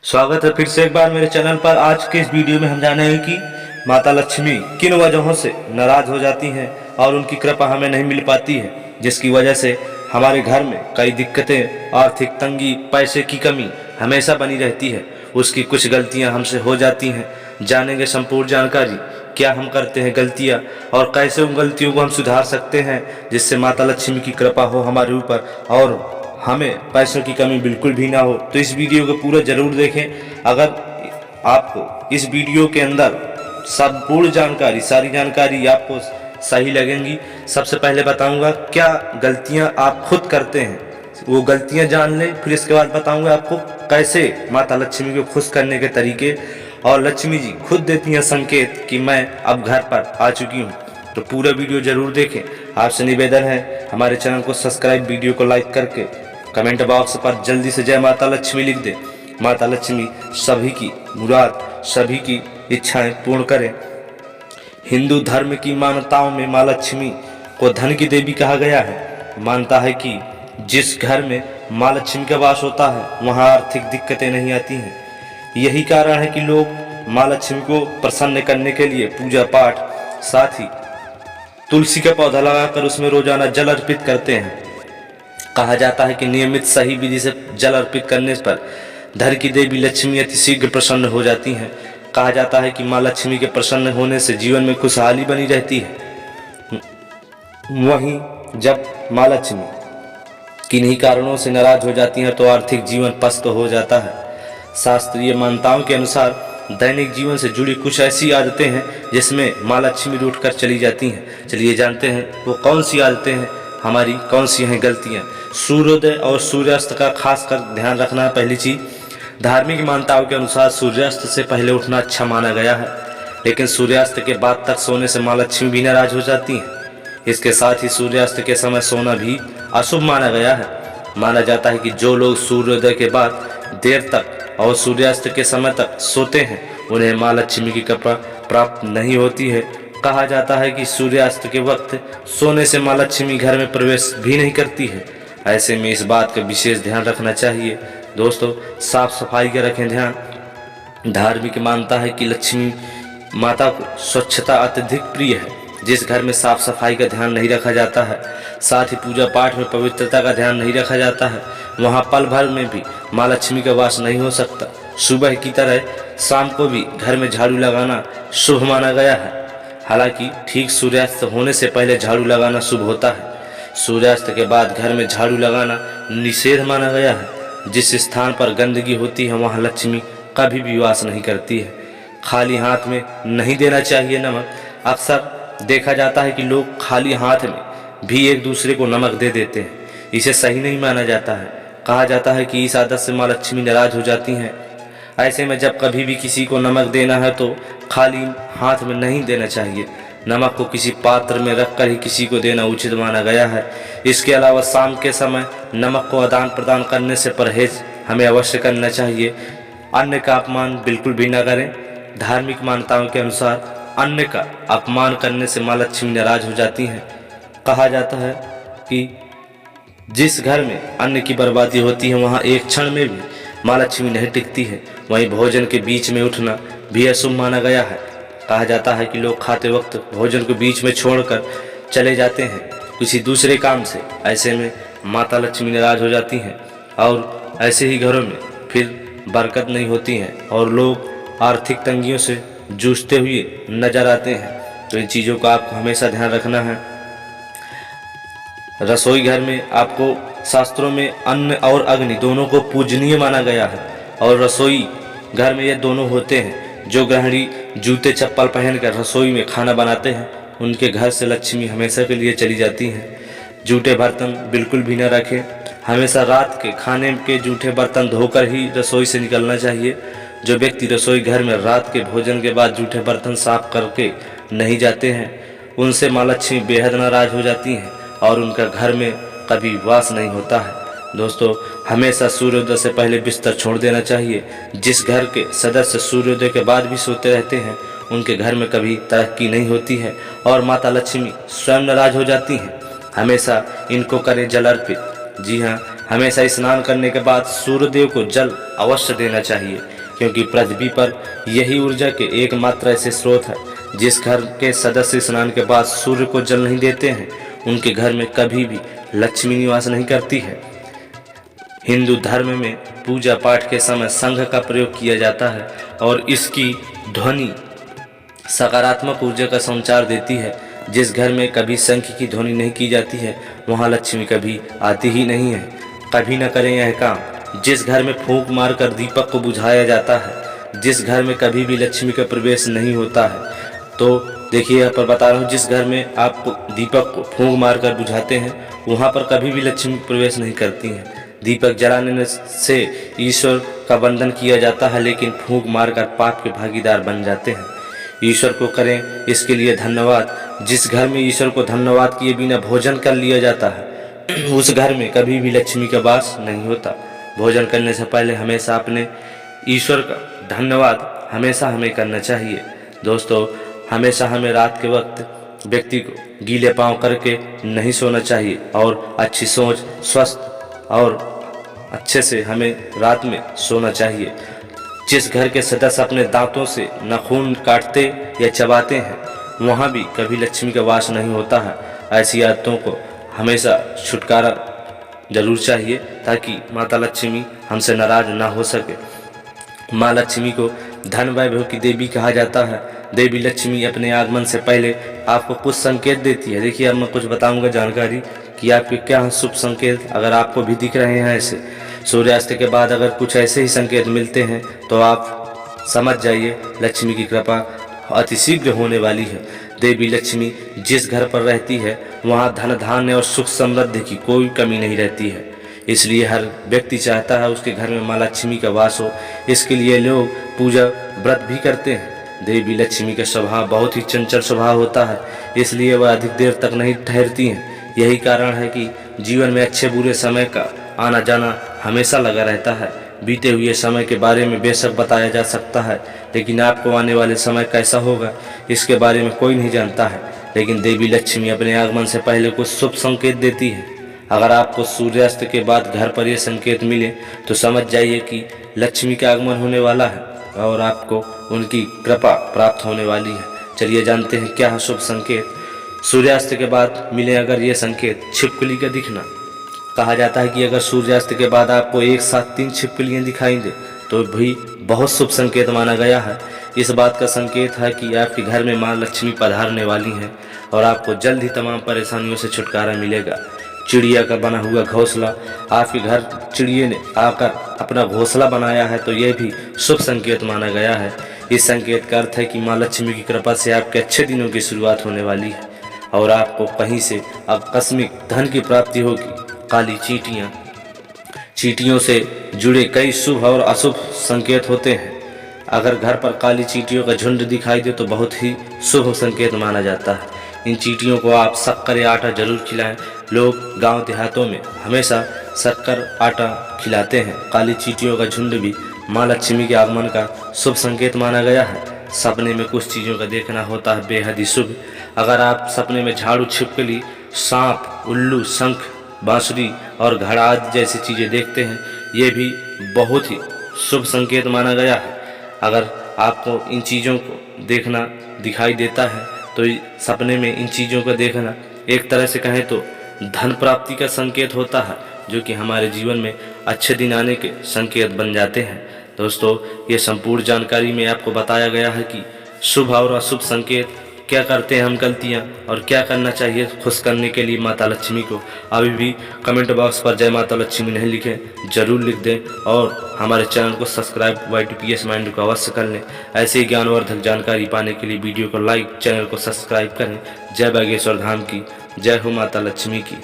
स्वागत है फिर से एक बार मेरे चैनल पर। आज के इस वीडियो में हम जानेंगे कि माता लक्ष्मी किन वजहों से नाराज हो जाती हैं और उनकी कृपा हमें नहीं मिल पाती है, जिसकी वजह से हमारे घर में कई दिक्कतें, आर्थिक तंगी, पैसे की कमी हमेशा बनी रहती है। उसकी कुछ गलतियां हमसे हो जाती हैं। जानेंगे संपूर्ण जानकारी, क्या हम करते हैं गलतियां और कैसे उन गलतियों को हम सुधार सकते हैं, जिससे माता लक्ष्मी की कृपा हो हमारे ऊपर और हमें पैसों की कमी बिल्कुल भी ना हो। तो इस वीडियो को पूरा जरूर देखें। अगर आपको इस वीडियो के अंदर संपूर्ण जानकारी, सारी जानकारी आपको सही लगेंगी। सबसे पहले बताऊंगा क्या गलतियां आप खुद करते हैं, वो गलतियां जान लें। फिर इसके बाद बताऊंगा आपको कैसे माता लक्ष्मी को खुश करने के तरीके, और लक्ष्मी जी खुद देती हैं संकेत कि मैं अब घर पर आ चुकी हूँ। तो पूरा वीडियो जरूर देखें। आपसे निवेदन है हमारे चैनल को सब्सक्राइब, वीडियो को लाइक करके कमेंट बॉक्स पर जल्दी से जय माता लक्ष्मी लिख दे। माता लक्ष्मी सभी की मुराद, सभी की इच्छाएं पूर्ण करें। हिंदू धर्म की मान्यताओं में माँ लक्ष्मी को धन की देवी कहा गया है। मानता है कि जिस घर में माँ लक्ष्मी का वास होता है वहाँ आर्थिक दिक्कतें नहीं आती हैं। यही कारण है कि लोग माँ लक्ष्मी को प्रसन्न करने के लिए पूजा पाठ, साथ ही तुलसी का पौधा लगाकर उसमें रोजाना जल अर्पित करते हैं। कहा जाता है कि नियमित सही विधि से जल अर्पित करने पर धन की देवी लक्ष्मी अति शीघ्र प्रसन्न हो जाती हैं। कहा जाता है कि माँ लक्ष्मी के प्रसन्न होने से जीवन में खुशहाली बनी रहती है। वहीं जब माँ लक्ष्मी किन्हीं कारणों से नाराज हो जाती हैं तो आर्थिक जीवन पस्त हो जाता है। शास्त्रीय मान्यताओं के अनुसार दैनिक जीवन से जुड़ी कुछ ऐसी आदतें हैं जिसमें माँ लक्ष्मी रूठ कर चली जाती हैं। चलिए जानते हैं वो कौन सी आदतें हैं, हमारी कौन सी हैं गलतियाँ। सूर्योदय और सूर्यास्त का खास कर ध्यान रखना है। पहली चीज, धार्मिक मान्यताओं के अनुसार सूर्यास्त से पहले उठना अच्छा माना गया है, लेकिन सूर्यास्त के बाद तक सोने से माँ लक्ष्मी भी नाराज हो जाती हैं। इसके साथ ही सूर्यास्त के समय सोना भी अशुभ माना गया है। माना जाता है कि जो लोग सूर्योदय के बाद देर तक और सूर्यास्त के समय तक सोते हैं उन्हें माँ लक्ष्मी की कृपा प्राप्त नहीं होती है। कहा जाता है कि सूर्यास्त के वक्त सोने से माँ लक्ष्मी घर में प्रवेश भी नहीं करती है। ऐसे में इस बात का विशेष ध्यान रखना चाहिए। दोस्तों, साफ सफाई का रखें ध्यान। धार्मिक मानता है कि लक्ष्मी माता को स्वच्छता अत्यधिक प्रिय है। जिस घर में साफ सफाई का ध्यान नहीं रखा जाता है, साथ ही पूजा पाठ में पवित्रता का ध्यान नहीं रखा जाता है, वहाँ पल भर में भी माँ लक्ष्मी का वास नहीं हो सकता। सुबह की तरह शाम को भी घर में झाड़ू लगाना शुभ माना गया है। हालांकि ठीक सूर्यास्त होने से पहले झाड़ू लगाना शुभ होता है। सूर्यास्त के बाद घर में झाड़ू लगाना निषेध माना गया है। जिस स्थान पर गंदगी होती है वहाँ लक्ष्मी कभी भी वास नहीं करती है। खाली हाथ में नहीं देना चाहिए नमक। अक्सर देखा जाता है कि लोग खाली हाथ में भी एक दूसरे को नमक दे देते हैं। इसे सही नहीं माना जाता है। कहा जाता है कि इस आदत से माँ लक्ष्मी नाराज हो जाती हैं। ऐसे में जब कभी भी किसी को नमक देना है तो खाली हाथ में नहीं देना चाहिए। नमक को किसी पात्र में रखकर ही किसी को देना उचित माना गया है। इसके अलावा शाम के समय नमक को आदान प्रदान करने से परहेज हमें अवश्य करना चाहिए। अन्न का अपमान बिल्कुल भी न करें। धार्मिक मान्यताओं के अनुसार अन्न का अपमान करने से माँ लक्ष्मी नाराज हो जाती हैं। कहा जाता है कि जिस घर में अन्न की बर्बादी होती है वहाँ एक क्षण में भी माँ लक्ष्मी नहीं टिकती है। वहीं भोजन के बीच में उठना भी अशुभ माना गया है। कहा जाता है कि लोग खाते वक्त भोजन को बीच में छोड़कर चले जाते हैं किसी दूसरे काम से। ऐसे में माता लक्ष्मी नाराज हो जाती हैं और ऐसे ही घरों में फिर बरकत नहीं होती है और लोग आर्थिक तंगियों से जूझते हुए नजर आते हैं। तो इन चीज़ों का आपको हमेशा ध्यान रखना है। रसोई घर में आपको शास्त्रों में अन्न और अग्नि दोनों को पूजनीय माना गया है और रसोई घर में ये दोनों होते हैं। जो गृहिणी जूते चप्पल पहनकर रसोई में खाना बनाते हैं उनके घर से लक्ष्मी हमेशा के लिए चली जाती हैं। जूठे बर्तन बिल्कुल भी न रखें। हमेशा रात के खाने के जूठे बर्तन धोकर ही रसोई से निकलना चाहिए। जो व्यक्ति रसोई घर में रात के भोजन के बाद जूठे बर्तन साफ करके नहीं जाते हैं उनसे माँ लक्ष्मी बेहद नाराज हो जाती हैं और उनका घर में कभी वास नहीं होता है। दोस्तों, हमेशा सूर्योदय से पहले बिस्तर छोड़ देना चाहिए। जिस घर के सदस्य सूर्योदय के बाद भी सोते रहते हैं उनके घर में कभी तरक्की नहीं होती है और माता लक्ष्मी स्वयं नाराज हो जाती हैं। हमेशा इनको करें जल अर्पित। जी हाँ, हमेशा स्नान करने के बाद सूर्यदेव को जल अवश्य देना चाहिए, क्योंकि पृथ्वी पर यही ऊर्जा के एकमात्र ऐसे स्रोत है। जिस घर के सदस्य स्नान के बाद सूर्य को जल नहीं देते हैं, उनके घर में कभी भी लक्ष्मी निवास नहीं करती है। हिंदू धर्म में पूजा पाठ के समय शंख का प्रयोग किया जाता है और इसकी ध्वनि सकारात्मक ऊर्जा का संचार देती है। जिस घर में कभी शंख की ध्वनि नहीं की जाती है, वहाँ लक्ष्मी कभी आती ही नहीं है। कभी न करें यह काम। जिस घर में फूंक मारकर दीपक को बुझाया जाता है, जिस घर में कभी भी लक्ष्मी का प्रवेश नहीं होता है, तो देखिए यहाँ पर बता रहा हूँ, जिस घर में आप दीपक को फूंक मारकर बुझाते हैं, वहाँ पर कभी भी लक्ष्मी प्रवेश नहीं करती हैं। दीपक जलाने से ईश्वर का वंदन किया जाता है, लेकिन फूंक मारकर पाप के भागीदार बन जाते हैं। ईश्वर को करें इसके लिए धन्यवाद। जिस घर में ईश्वर को धन्यवाद किए बिना भोजन कर लिया जाता है, उस घर में कभी भी लक्ष्मी का वास नहीं होता। भोजन करने से पहले हमेशा अपने ईश्वर का धन्यवाद हमेशा हमें करना चाहिए। दोस्तों, हमेशा हमें रात के वक्त व्यक्ति को गीले पांव करके नहीं सोना चाहिए और अच्छी सोच, स्वस्थ और अच्छे से हमें रात में सोना चाहिए। जिस घर के सदस्य अपने दांतों से नाखून काटते या चबाते हैं, वहाँ भी कभी लक्ष्मी का वास नहीं होता है। ऐसी आदतों को हमेशा छुटकारा जरूर चाहिए, ताकि माता लक्ष्मी हमसे नाराज ना हो सके। माँ लक्ष्मी को धन वैभव की देवी कहा जाता है। देवी लक्ष्मी अपने आगमन से पहले आपको कुछ संकेत देती है। देखिए, अब मैं कुछ बताऊंगा जानकारी कि आपके क्या शुभ संकेत अगर आपको भी दिख रहे हैं। ऐसे सूर्यास्त के बाद अगर कुछ ऐसे ही संकेत मिलते हैं, तो आप समझ जाइए लक्ष्मी की कृपा अतिशीघ्र होने वाली है। देवी लक्ष्मी जिस घर पर रहती है, वहाँ धन धान्य और सुख समृद्धि की कोई कमी नहीं रहती है। इसलिए हर व्यक्ति चाहता है उसके घर में माँ लक्ष्मी का वास हो। इसके लिए लोग पूजा व्रत भी करते हैं। देवी लक्ष्मी का स्वभाव बहुत ही चंचल स्वभाव होता है, इसलिए वह अधिक देर तक नहीं ठहरती हैं। यही कारण है कि जीवन में अच्छे बुरे समय का आना जाना हमेशा लगा रहता है। बीते हुए समय के बारे में बेशक बताया जा सकता है, लेकिन आपको आने वाले समय कैसा होगा इसके बारे में कोई नहीं जानता है। लेकिन देवी लक्ष्मी अपने आगमन से पहले कुछ शुभ संकेत देती है। अगर आपको सूर्यास्त के बाद घर पर ये संकेत मिले, तो समझ जाइए कि लक्ष्मी का आगमन होने वाला है और आपको उनकी कृपा प्राप्त होने वाली है। चलिए जानते हैं क्या है शुभ संकेत। सूर्यास्त के बाद मिले अगर ये संकेत, छिपकली का दिखना। कहा जाता है कि अगर सूर्यास्त के बाद आपको एक साथ 3 छिपकलियां दिखाई दे, तो भी बहुत शुभ संकेत माना गया है। इस बात का संकेत है कि आपके घर में माँ लक्ष्मी पधारने वाली हैं और आपको जल्द ही तमाम परेशानियों से छुटकारा मिलेगा। चिड़िया का बना हुआ घोंसला, आपके घर चिड़िया ने आकर अपना घोंसला बनाया है, तो यह भी शुभ संकेत माना गया है। इस संकेत का अर्थ है कि माँ लक्ष्मी की कृपा से आपके अच्छे दिनों की शुरुआत होने वाली है और आपको कहीं से आकस्मिक धन की प्राप्ति होगी। काली चींटियों से जुड़े कई शुभ और अशुभ संकेत होते हैं। अगर घर पर काली चींटियों का झुंड दिखाई दे, तो बहुत ही शुभ संकेत माना जाता है। इन चींटियों को आप शक्कर या आटा जरूर खिलाएं। लोग गांव देहातों में हमेशा शक्कर आटा खिलाते हैं। काली चींटियों का झुंड भी माँ लक्ष्मी के आगमन का शुभ संकेत माना गया है। सपने में कुछ चीज़ों का देखना होता है बेहद ही शुभ। अगर आप सपने में झाड़ू, छिपकली, सांप, उल्लू, शंख, बांसुरी और घड़ा आदि जैसी चीज़ें देखते हैं, ये भी बहुत ही शुभ संकेत माना गया है। अगर आपको इन चीज़ों को देखना दिखाई देता है, तो सपने में इन चीज़ों को देखना एक तरह से कहें तो धन प्राप्ति का संकेत होता है, जो कि हमारे जीवन में अच्छे दिन आने के संकेत बन जाते हैं। दोस्तों, ये संपूर्ण जानकारी में आपको बताया गया है कि शुभ और अशुभ संकेत क्या करते हैं हम गलतियाँ और क्या करना चाहिए खुश करने के लिए माता लक्ष्मी को। अभी भी कमेंट बॉक्स पर जय माता लक्ष्मी नहीं लिखें, जरूर लिख दें और हमारे चैनल को सब्सक्राइब YTPS माइंड को अवश्य कर लें। ऐसे ही ज्ञानवर्धक जानकारी पाने के लिए वीडियो को लाइक, चैनल को सब्सक्राइब करें। जय बागेश्वर धाम की, जय हो माता लक्ष्मी की।